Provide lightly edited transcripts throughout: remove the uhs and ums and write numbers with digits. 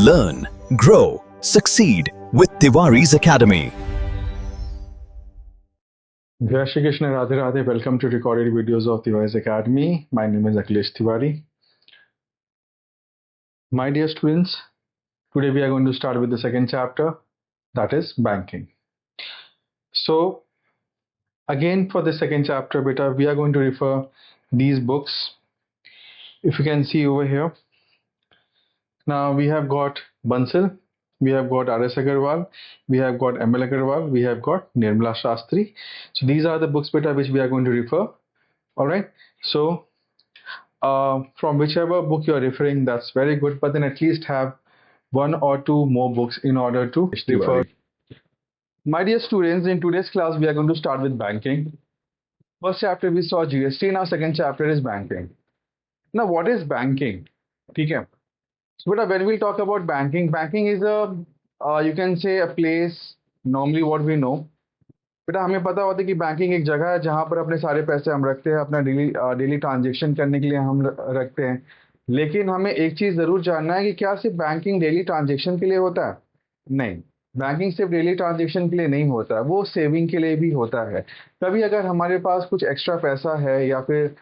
Learn, grow, succeed with Tiwari's Academy. Jai Shri Krishna, Radhe Radhe. Welcome to recorded videos of Tiwari's Academy. My name is Akhilesh Tiwari. My dear students, today we are going to start with the second chapter, that is banking. So again, for the second chapter, beta, we are going to refer these books. If you can see over here, now we have got Bansal, we have got R.S. Agarwal, we have got M.L. Agarwal, we have got Nirmala Shastri. So these are the books, beta, which we are going to refer. All right. So from whichever book you are referring, that's very good. But then at least have one or two more books in order to refer. My dear students, in today's class, we are going to start with banking. First chapter we saw GST. Now second chapter is banking. Now what is banking? Okay. So when we talk about banking, banking is you can say a place, normally what we know. बेटा हमें पता होता है कि banking एक जगह है जहाँ पर अपने सारे पैसे हम रखते हैं, अपना डेली ट्रांजेक्शन करने के लिए हम रखते हैं. लेकिन हमें एक चीज़ ज़रूर जानना है कि क्या सिर्फ बैंकिंग डेली ट्रांजेक्शन के लिए होता है? नहीं, बैंकिंग सिर्फ डेली ट्रांजेक्शन के लिए नहीं होता है, वो सेविंग के लिए भी होता है. कभी अगर हमारे पास कुछ एक्स्ट्रा पैसा है या फिर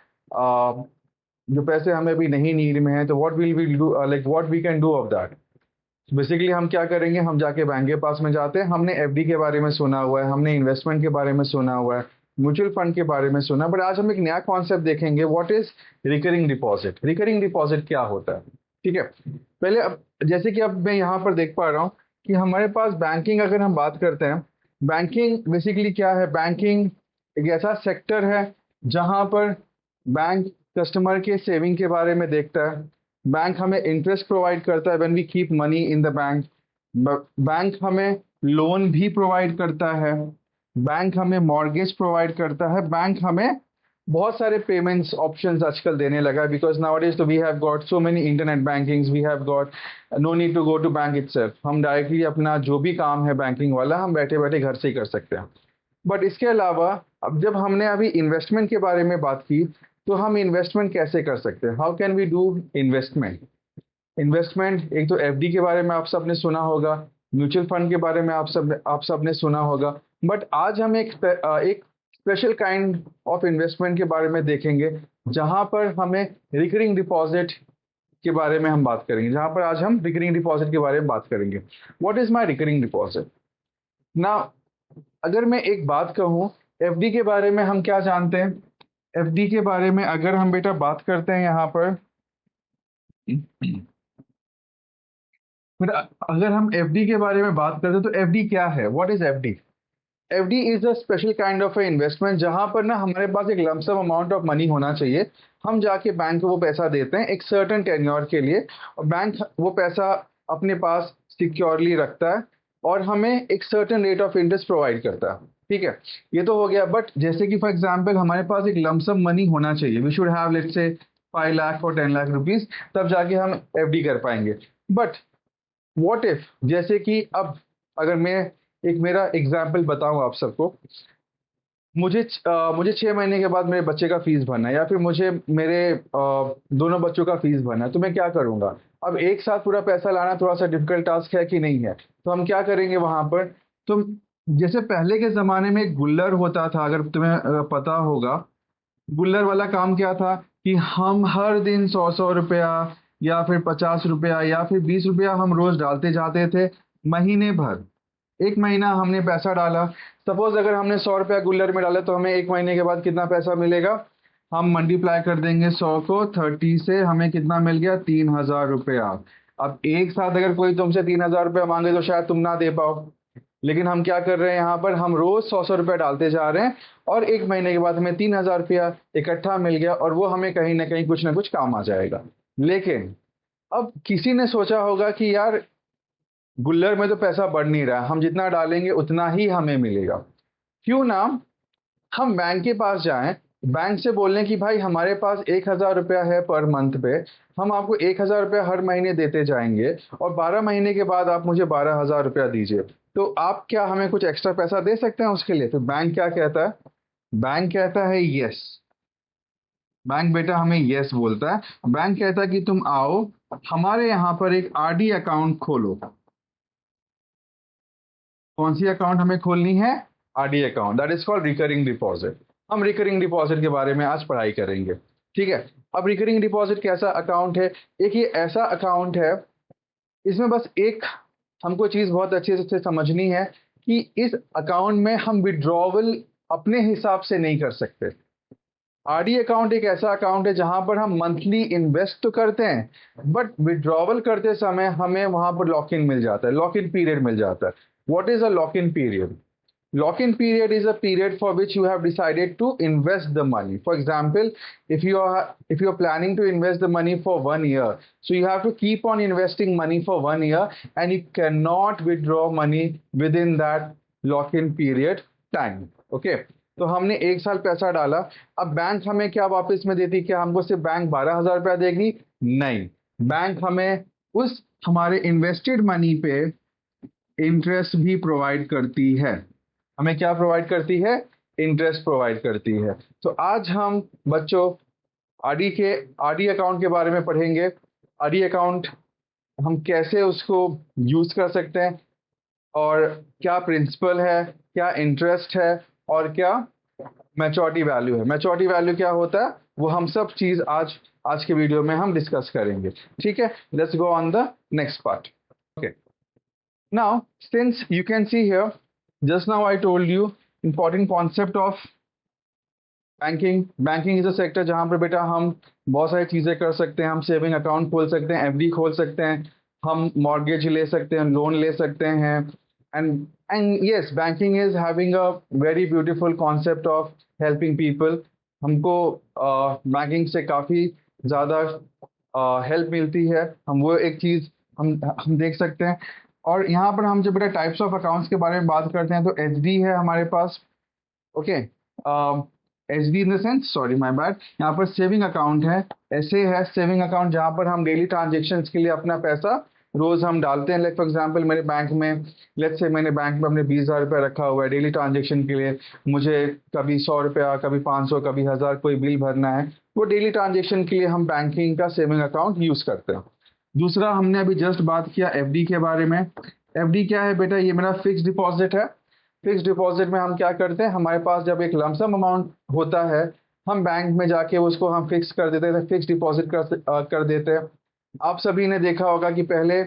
जो पैसे हमें अभी नहीं नीड में है, तो what will we do, like what we can do of that. Basically हम क्या करेंगे, हम जाके बैंक के पास में जाते हैं. हमने एफडी के बारे में सुना हुआ है, हमने इन्वेस्टमेंट के बारे में सुना हुआ है, म्यूचुअल फंड के बारे में सुना, बट आज हम एक नया कॉन्सेप्ट देखेंगे. What is recurring deposit? Recurring deposit क्या होता है? ठीक है, पहले अब जैसे कि अब मैं यहाँ पर देख पा रहा हूँ कि हमारे पास बैंकिंग, अगर हम बात करते हैं, बैंकिंग बेसिकली क्या है? बैंकिंग एक ऐसा सेक्टर है जहाँ पर बैंक कस्टमर के सेविंग के बारे में देखता है. बैंक हमें इंटरेस्ट प्रोवाइड करता है when we keep money in the bank. Bank हमें लोन भी प्रोवाइड करता है, बैंक हमें मॉर्गेज प्रोवाइड करता है, बैंक हमें बहुत सारे पेमेंट्स ऑप्शंस आजकल देने लगा है. बिकॉज नाउअडेज तो we have got so many internet bankings, we have got no need to go to bank itself. हम डायरेक्टली अपना जो भी काम है बैंकिंग वाला, हम बैठे बैठे घर से ही कर सकते हैं. बट इसके अलावा अब जब हमने अभी इन्वेस्टमेंट के बारे में बात की, तो हम इन्वेस्टमेंट कैसे कर सकते हैं? How can we do investment? Investment एक तो एफडी के बारे में आप सब ने सुना होगा, म्यूचुअल फंड के बारे में आप सब ने सुना होगा. बट आज हम एक स्पेशल काइंड ऑफ इन्वेस्टमेंट के बारे में देखेंगे, जहां पर हमें रिकरिंग डिपॉजिट के बारे में हम बात करेंगे. जहां पर आज हम रिकरिंग डिपॉजिट के बारे में बात करेंगे. What is my recurring deposit? ना, अगर मैं एक बात कहूँ, एफडी के बारे में हम क्या जानते हैं? एफडी के बारे में अगर हम बेटा बात करते हैं यहाँ पर, अगर हम एफडी के बारे में बात करते हैं, तो एफडी क्या है? What is FD? FD is a special kind of investment, जहां पर ना हमारे पास एक लमसम अमाउंट ऑफ मनी होना चाहिए. हम जाके बैंक को वो पैसा देते हैं एक सर्टेन टेन्योर के लिए, और बैंक वो पैसा अपने पास सिक्योरली रखता है और हमें एक certain rate of interest provide करता है. ठीक है, ये तो हो गया. बट जैसे कि फॉर एग्जांपल हमारे पास एक लमसम मनी होना चाहिए, we should have let's say 5 lakh और 10 लाख रुपीस, तब जाके हम एफडी कर पाएंगे. बट व्हाट इफ, जैसे कि अब अगर मैं एक मेरा एग्जांपल बताऊं आप सबको, मुझे 6 महीने के बाद मेरे बच्चे का फीस भरना है, या फिर मुझे मेरे दोनों बच्चों का फीस भरना है, तो मैं क्या करूंगा? अब एक साथ पूरा पैसा लाना थोड़ा सा डिफिकल्ट टास्क है कि नहीं है? तो हम क्या करेंगे वहां पर? तो जैसे पहले के ज़माने में एक गुल्लर होता था, अगर तुम्हें पता होगा, गुल्लर वाला काम क्या था कि हम हर दिन 100 रुपया या फिर 50 रुपया या फिर 20 रुपया हम रोज़ डालते जाते थे महीने भर. एक महीना हमने पैसा डाला, सपोज अगर हमने 100 रुपया गुल्लर में डाला, तो हमें एक महीने के बाद कितना पैसा मिलेगा? हम मल्टीप्लाई कर देंगे 100 को 30 से, हमें कितना मिल गया? 3000 रुपया. अब एक साथ अगर कोई तुमसे 3000 रुपया मांगे तो शायद तुम ना दे पाओ, लेकिन हम क्या कर रहे हैं यहाँ पर? हम रोज 100 रुपया डालते जा रहे हैं, और एक महीने के बाद हमें 3000 रुपया इकट्ठा मिल गया, और वो हमें कहीं ना कहीं कुछ ना कुछ काम आ जाएगा. लेकिन अब किसी ने सोचा होगा कि यार गुल्लर में तो पैसा बढ़ नहीं रहा, हम जितना डालेंगे उतना ही हमें मिलेगा, क्यों ना हम बैंक के पास जाएं, बैंक से बोलें कि भाई हमारे पास 1000 रुपया है पर मंथ पे, हम आपको 1000 रुपया हर महीने देते जाएंगे, और 12 महीने के बाद आप मुझे 12,000 रुपया दीजिए. तो आप क्या हमें कुछ एक्स्ट्रा पैसा दे सकते हैं उसके लिए? तो बैंक क्या कहता है? बैंक कहता है यस. बैंक बेटा हमें यस बोलता है. बैंक कहता है कि तुम आओ, हमारे यहाँ पर एक आरडी अकाउंट खोलो। कौन सी अकाउंट हमें खोलनी है? RD account, that is called recurring deposit. हम रिकरिंग डिपॉजिट के बारे में आज पढ़ाई करेंगे, ठीक है। अब रिकरिंग डिपॉजिट कैसा अकाउंट है? एक ये ऐसा अकाउंट है, इसमें बस एक हमको चीज बहुत अच्छे से समझनी है कि इस अकाउंट में हम विड्रॉवल अपने हिसाब से नहीं कर सकते। आरडी अकाउंट एक ऐसा अकाउंट है जहां पर हम मंथली इन्वेस्ट तो करते हैं, बट विड्रॉवल करते समय हमें वहां पर लॉक इन मिल जाता है, लॉक इन पीरियड मिल जाता है। What is a lock in period? Lock in period is a period for which you have decided to invest the money. For example, if you're planning to invest the money for 1 year, so you have to keep on investing money for 1 year, and you cannot withdraw money within that lock in period time. Okay. तो हमने 1 साल पैसा डाला, अब bank हमें क्या वापस में देती? क्या हमको सिर्फ बैंक 12,000 रुपया देगी? नहीं, बैंक हमें उस हमारे इन्वेस्टेड मनी पे इंटरेस्ट भी प्रोवाइड करती है। हमें क्या प्रोवाइड करती है? इंटरेस्ट प्रोवाइड करती है। तो आज हम बच्चों आरडी अकाउंट के बारे में पढ़ेंगे। आरडी अकाउंट हम कैसे उसको यूज कर सकते हैं, और क्या प्रिंसिपल है, क्या इंटरेस्ट है, और क्या मैच्योरिटी वैल्यू है। मैच्योरिटी वैल्यू क्या होता है, वो हम सब चीज आज के वीडियो में हम डिस्कस करेंगे, ठीक है। Let's go on the next part. Okay, now since you can see here, just now I told you important concept of banking. Banking is a sector जहां पर बेटा हम बहुत सारी चीजें कर सकते हैं। हम सेविंग अकाउंट खोल सकते हैं, एफडी खोल सकते हैं, हम मॉर्गेज ले सकते हैं, लोन ले सकते हैं। And yes, banking is having a very beautiful concept of helping people. हमको बैंकिंग से काफी ज्यादा हेल्प मिलती है। हम वो एक चीज हम देख सकते हैं। और यहाँ पर हम जब बेटा टाइप्स ऑफ अकाउंट्स के बारे में बात करते हैं, तो एचडी है हमारे पास। Okay, HD in the sense, sorry my bad, यहाँ पर सेविंग अकाउंट है। ऐसे है सेविंग अकाउंट जहाँ पर हम डेली ट्रांजेक्शन्स के लिए अपना पैसा रोज हम डालते हैं। लाइक फॉर एग्जांपल मेरे बैंक में, लेट्स से मैंने बैंक में अपने 20,000 रुपया रखा हुआ है डेली ट्रांजेक्शन के लिए। मुझे कभी 100 रुपया, कभी 500, कभी 1000 कोई बिल भरना है, वो डेली ट्रांजेक्शन के लिए हम बैंकिंग का सेविंग अकाउंट यूज करते हैं। दूसरा, हमने अभी जस्ट बात किया एफडी के बारे में। एफडी क्या है बेटा? ये मेरा फिक्स डिपॉजिट है। फिक्स डिपॉजिट में हम क्या करते हैं, हमारे पास जब एक लमसम अमाउंट होता है, हम बैंक में जाके उसको हम फिक्स कर देते हैं, फिक्स डिपॉजिट कर देते हैं। आप सभी ने देखा होगा कि पहले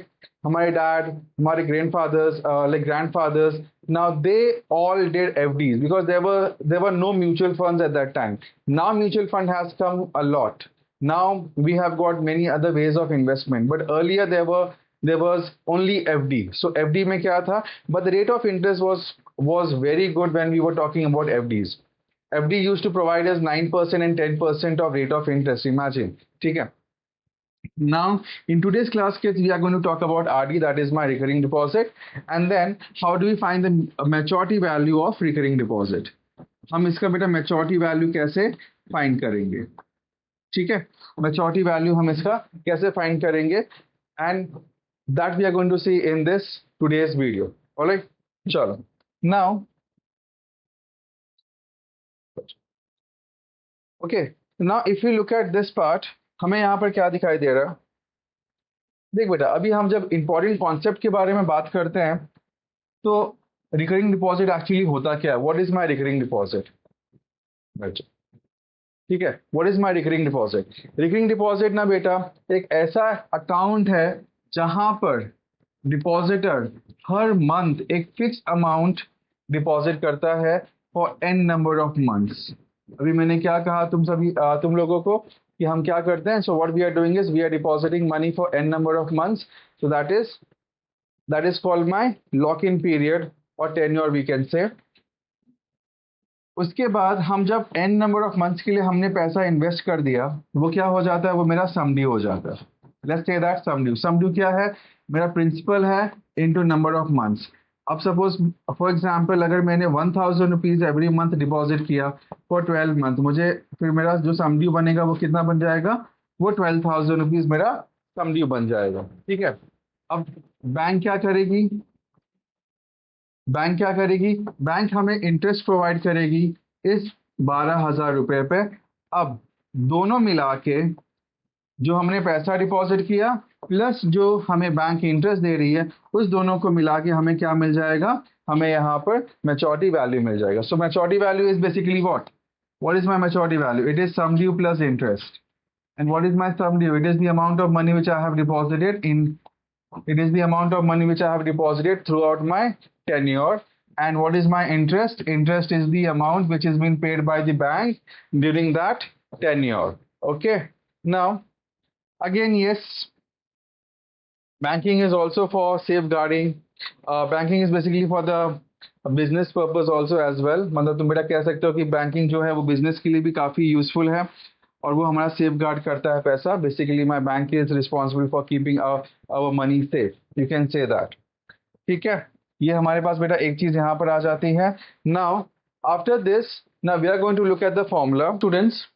हमारे डैड, हमारे grandfathers, now they all did FDs because there were no mutual funds at that time. Now mutual fund has come a lot. Now we have got many other ways of investment, but earlier there was only FD. So FD में क्या था? But the rate of interest was very good when we were talking about FDs. FD used to provide us 9% and 10% of rate of interest. Imagine, ठीक है? Now, in today's class, kids, we are going to talk about RD, that is my recurring deposit, and then how do we find the maturity value of recurring deposit? हम इसका बेटा maturity value कैसे find करेंगे, ठीक है? Maturity value हम इसका कैसे find करेंगे, and that we are going to see in this today's video. All right, चलो. Now, okay. Now, if you look at this part, हमें यहाँ पर क्या दिखाई दे रहा है? देख बेटा, अभी हम जब इंपॉर्टेंट कॉन्सेप्ट के बारे में बात करते हैं, तो रिकरिंग डिपॉजिट एक्चुअली होता क्या है? What is my recurring deposit? ठीक है, what is my recurring deposit? Recurring deposit ना बेटा एक ऐसा अकाउंट है जहां पर डिपॉजिटर हर मंथ एक फिक्स अमाउंट डिपॉजिट करता है for an number of months. अभी मैंने क्या कहा तुम लोगों को कि हम क्या करते हैं? So what we are doing is we are depositing money for an number of months. So that is called my lock in period और टेन्योर वी कैन से। उसके बाद हम जब एन नंबर ऑफ मंथ्स के लिए हमने पैसा invest कर दिया, वो क्या हो जाता है? वो मेरा सम ड्यू हो जाता है। Let's say that sum due. Sum due क्या है? मेरा प्रिंसिपल है इनटू नंबर ऑफ मंथ्स। अब सपोज फॉर एग्जांपल अगर मैंने 1,000 रुपीज एवरी मंथ डिपॉजिट किया फॉर 12 मंथ, मुझे फिर मेरा जो सम ड्यू बनेगा वो कितना बन जाएगा? वो 12,000 रुपीज मेरा सम ड्यू बन जाएगा, ठीक है। अब बैंक क्या करेगी? बैंक हमें इंटरेस्ट प्रोवाइड करेगी इस 12,000 रुपए पे। अब दोनों मिला के जो हमने पैसा डिपॉजिट किया प्लस जो हमें बैंक इंटरेस्ट दे रही है, उस दोनों को मिला के हमें क्या मिल जाएगा, हमें यहाँ पर मैच्योरिटी वैल्यू मिल जाएगा. So maturity value is basically what is my maturity value? It is sum due plus interest. And what is my sum due? It is the amount of money which I have deposited in. It is the amount of money which I have deposited throughout my tenure. And what is my interest? Interest is the amount which is being paid by the bank during that tenure. Okay. Now, again, yes, banking is also for safeguarding. Banking is basically for the business purpose also as well. मतलब तुम बेटा कह सकते हो कि banking जो है वो बिजनेस के लिए भी काफ़ी यूजफुल है और वो हमारा सेफ गार्ड करता है पैसा. Basically my bank is responsible for keeping our money safe, you can say that. ठीक है, ये हमारे पास बेटा एक चीज यहाँ पर आ जाती है. Now after this, now we are going to look at the formula. Students,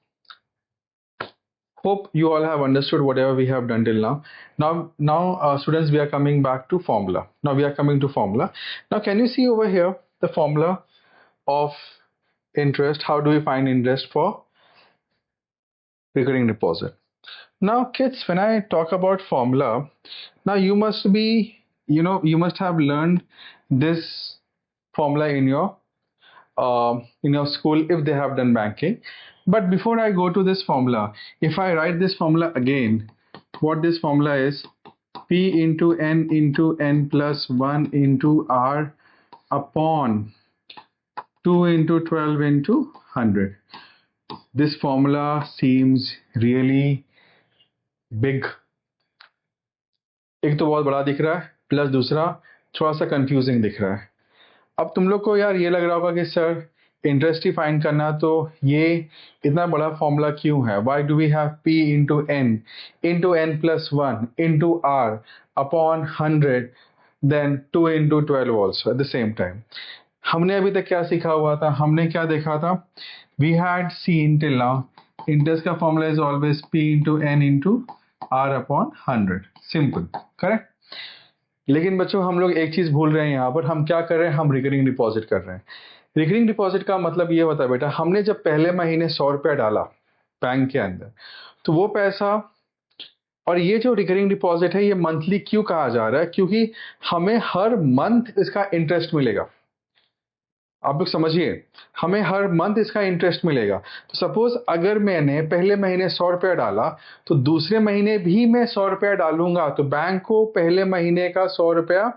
hope you all have understood whatever we have done till now. Students, we are coming back to formula. Now we are coming to formula. Now can you see over here the formula of interest? How do we find interest for recurring deposit? Now kids, when I talk about formula, now you must be, you must have learned this formula in your school if they have done banking. But before I go to this formula, if I write this formula again, what this formula is, P into n plus 1 into R upon 2 into 12 into 100. This formula seems really big. एक तो बहुत बड़ा दिख रहा है, plus दूसरा थोड़ा सा कंफ्यूजिंग दिख रहा है. अब तुम लोग को यार ये लग रहा होगा कि सर इंटरेस्ट ही फाइंड करना, तो ये इतना बड़ा फॉर्मूला क्यों है? Why do we have P into n plus 1 into R upon 100 then 2 into 12 also at the same time. हमने अभी तक क्या सीखा हुआ था? हमने क्या देखा था? We had seen till now interest का formula is always P into n into R upon 100. Simple, correct. लेकिन बच्चों हम लोग एक चीज भूल रहे हैं यहाँ पर. हम क्या कर रहे हैं? हम रिकरिंग डिपॉजिट कर रहे हैं. रिकरिंग डिपॉजिट का मतलब ये होता है बेटा, हमने जब पहले महीने 100 रुपया डाला बैंक के अंदर, तो वो पैसा, और ये जो रिकरिंग डिपॉजिट है ये मंथली क्यों कहा जा रहा है? क्योंकि हमें हर मंथ इसका इंटरेस्ट मिलेगा. आप लोग समझिए, हमें हर मंथ इसका इंटरेस्ट मिलेगा. तो सपोज अगर मैंने पहले महीने 100 रुपया डाला, तो दूसरे महीने भी मैं 100 रुपया डालूंगा, तो बैंक को पहले महीने का 100 रुपया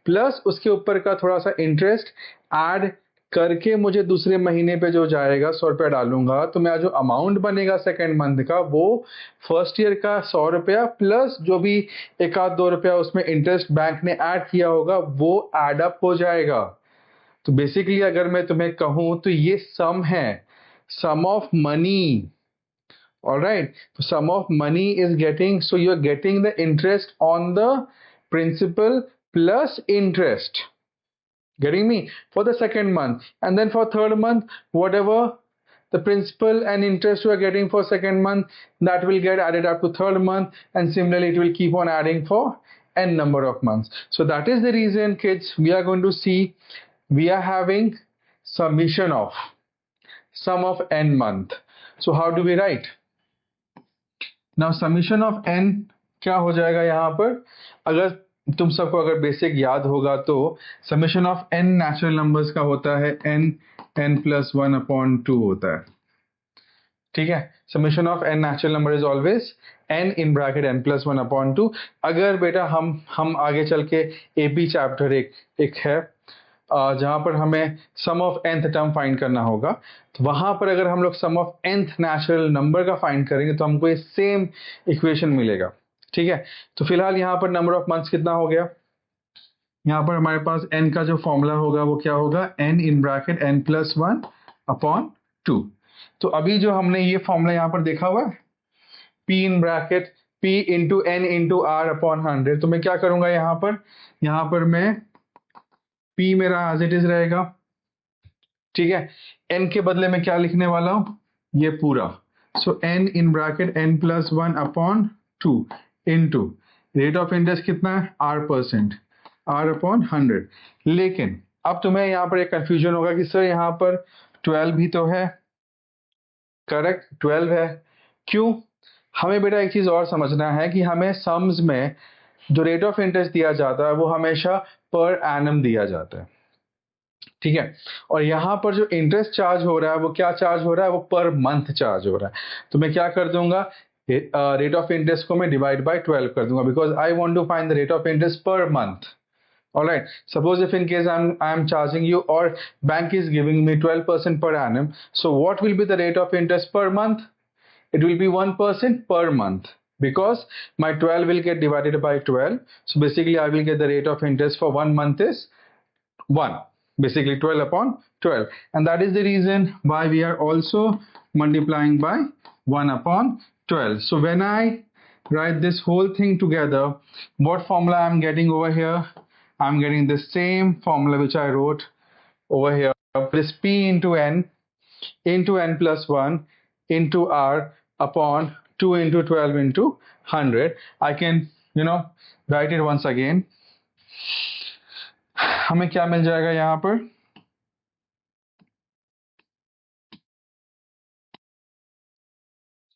प्लस उसके ऊपर का थोड़ा सा इंटरेस्ट ऐड करके मुझे दूसरे महीने पे जो जाएगा 100 रुपया डालूंगा, तो मेरा जो अमाउंट बनेगा सेकेंड मंथ का, वो फर्स्ट ईयर का 100 रुपया प्लस जो भी 1-2 रुपया उसमें इंटरेस्ट बैंक ने ऐड किया होगा वो एड अप हो जाएगा. तो बेसिकली अगर मैं तुम्हें कहूं तो ये सम है, सम ऑफ मनी. ऑलराइट, तो sum of money is getting, so you are getting the interest on the principal plus interest. Getting me? For the second month, and then for third month, whatever the principal and interest you are getting for second month, that will get added up to third month, and similarly it will keep on adding for n number of months. So that is the reason, kids, we are going to see we are having summation of sum of n month. So how do we write? Now summation of n क्या हो जाएगा यहाँ पर? अगर तुम सबको अगर basic याद होगा तो summation of n natural numbers का होता है n प्लस 1 अपॉन 2 होता है. ठीक है, summation of n natural number is always n in bracket n plus 1 upon 2. अगर बेटा हम आगे चल के AP चैप्टर एक है जहां पर हमें सम ऑफ nth टर्म फाइंड करना होगा, तो वहां पर अगर हम लोग सम ऑफ nth नेचुरल नंबर का फाइंड करेंगे तो हमको ये सेम इक्वेशन मिलेगा. ठीक है, तो फिलहाल यहाँ पर नंबर ऑफ मंथ्स कितना हो गया? यहाँ पर हमारे पास n का जो फॉर्मूला होगा वो क्या होगा? n in bracket n plus 1 upon 2. तो अभी जो हमने ये फॉर्मूला यहाँ पर देखा हुआ है, p in bracket p into n into r upon 100, तो मैं क्या करूंगा यहाँ पर मैं p मेरा एज इट इज रहेगा. ठीक है, n के बदले में क्या लिखने वाला हूं? ये पूरा. सो n in bracket n plus 1 upon 2 into rate of interest कितना है? R%, R upon 100. लेकिन अब तुम्हें यहाँ पर एक कंफ्यूजन होगा कि सर यहाँ पर 12 भी तो है. करेक्ट, 12 है. क्यों? हमें बेटा एक चीज और समझना है कि हमें सम्स में जो रेट ऑफ इंटरेस्ट दिया जाता है वो हमेशा पर एनम दिया जाता है, ठीक है। और यहाँ पर जो इंटरेस्ट चार्ज हो रहा है वो क्या चार्ज हो रहा है, वो पर मंथ चार्ज हो रहा है। तो मैं क्या कर दूंगा, रेट ऑफ इंटरेस्ट को मैं डिवाइड बाय 12 कर दूंगा, because I want to find the rate of interest per month. All right. Suppose if in case I'm charging you, or bank is giving me 12% per annum. So what will be the rate of interest per month? It will be 1% per month, because my 12 will get divided by 12. So basically I will get the rate of interest for 1 month is 1. Basically 12 upon 12. And that is the reason why we are also multiplying by 1 upon 12. So when I write this whole thing together, what formula I'm getting over here? I'm getting the same formula which I wrote over here. This P into N plus 1 into R upon 2 into 12 into 100. I can, write it once again. हमें क्या मिल जाएगा यहाँ पर?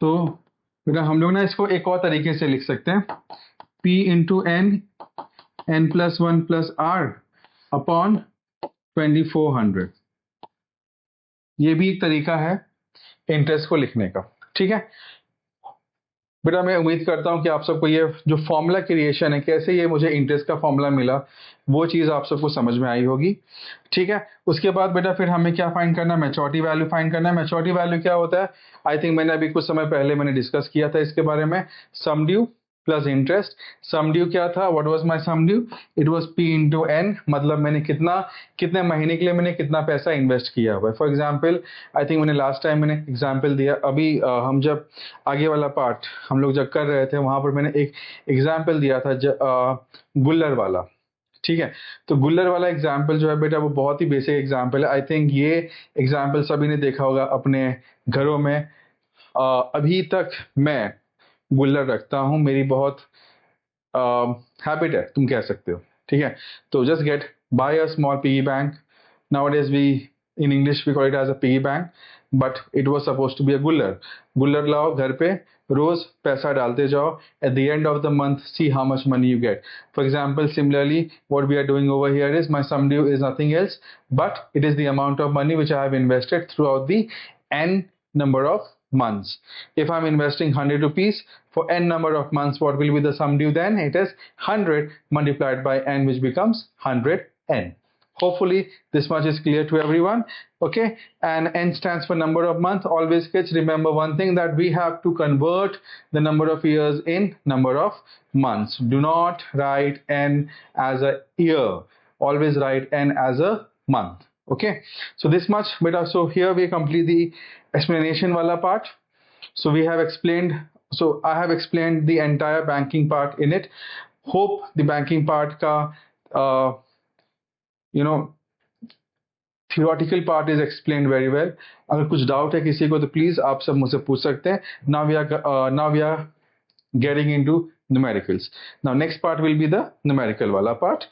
तो बेटा हम लोग ना इसको एक और तरीके से लिख सकते हैं, P into N plus 1 plus R upon 2400. ये भी एक तरीका है इंटरेस्ट को लिखने का, ठीक है बेटा। मैं उम्मीद करता हूं कि आप सबको ये जो फॉर्मूला क्रिएशन है, कैसे ये मुझे इंटरेस्ट का फॉर्मूला मिला, वो चीज़ आप सबको समझ में आई होगी, ठीक है। उसके बाद बेटा फिर हमें क्या फाइंड करना है, मैच्योरिटी वैल्यू फाइंड करना है। मैच्योरिटी वैल्यू क्या होता है, आई थिंक मैंने अभी कुछ समय पहले मैंने डिस्कस किया था इसके बारे में। Sum due plus interest. Sum due क्या था, what was my sum due, it was P into N, मतलब मैंने कितने महीने के लिए मैंने कितना पैसा इन्वेस्ट किया हुआ है। फॉर एग्जाम्पल आई थिंक मैंने लास्ट टाइम मैंने एग्जाम्पल दिया, अभी हम जब आगे वाला पार्ट हम लोग जब कर रहे थे वहां पर मैंने एक एग्जाम्पल दिया था गुल्लर वाला, ठीक है। तो गुल्लर वाला एग्जाम्पल जो है बेटा वो बहुत ही बेसिक एग्जाम्पल है। आई थिंक ये एग्जाम्पल सभी ने देखा होगा अपने घरों में। अभी तक मैं गुल्लर रखता हूँ, मेरी बहुत हैबिट है तुम कह सकते हो, ठीक है। तो just get buy a small piggy bank. Nowadays we in English we call it as a piggy bank, but it was supposed to be a गुल्लर। गुल्लर लाओ घर पे, रोज पैसा डालते जाओ, at the end of the month see how much money you get. For example, similarly what we are doing over here is my sum due is nothing else but it is the amount of money which I have invested throughout the n number of months. If I'm investing 100 rupees for n number of months, what will be the sum due then? It is 100 multiplied by n, which becomes 100n. Hopefully this much is clear to everyone, okay. And n stands for number of month. Always kids remember one thing, that we have to convert the number of years in number of months. Do not write n as a year, always write n as a month, okay. So this much beta. So here we complete the explanation wala part. So we have explained, so I have explained the entire banking part in it. Hope the banking part ka theoretical part is explained very well. अगर कुछ doubt है किसी को तो please आप सब मुझसे पूछ सकते हैं। now we are getting into numericals. Now next part will be the numerical wala part.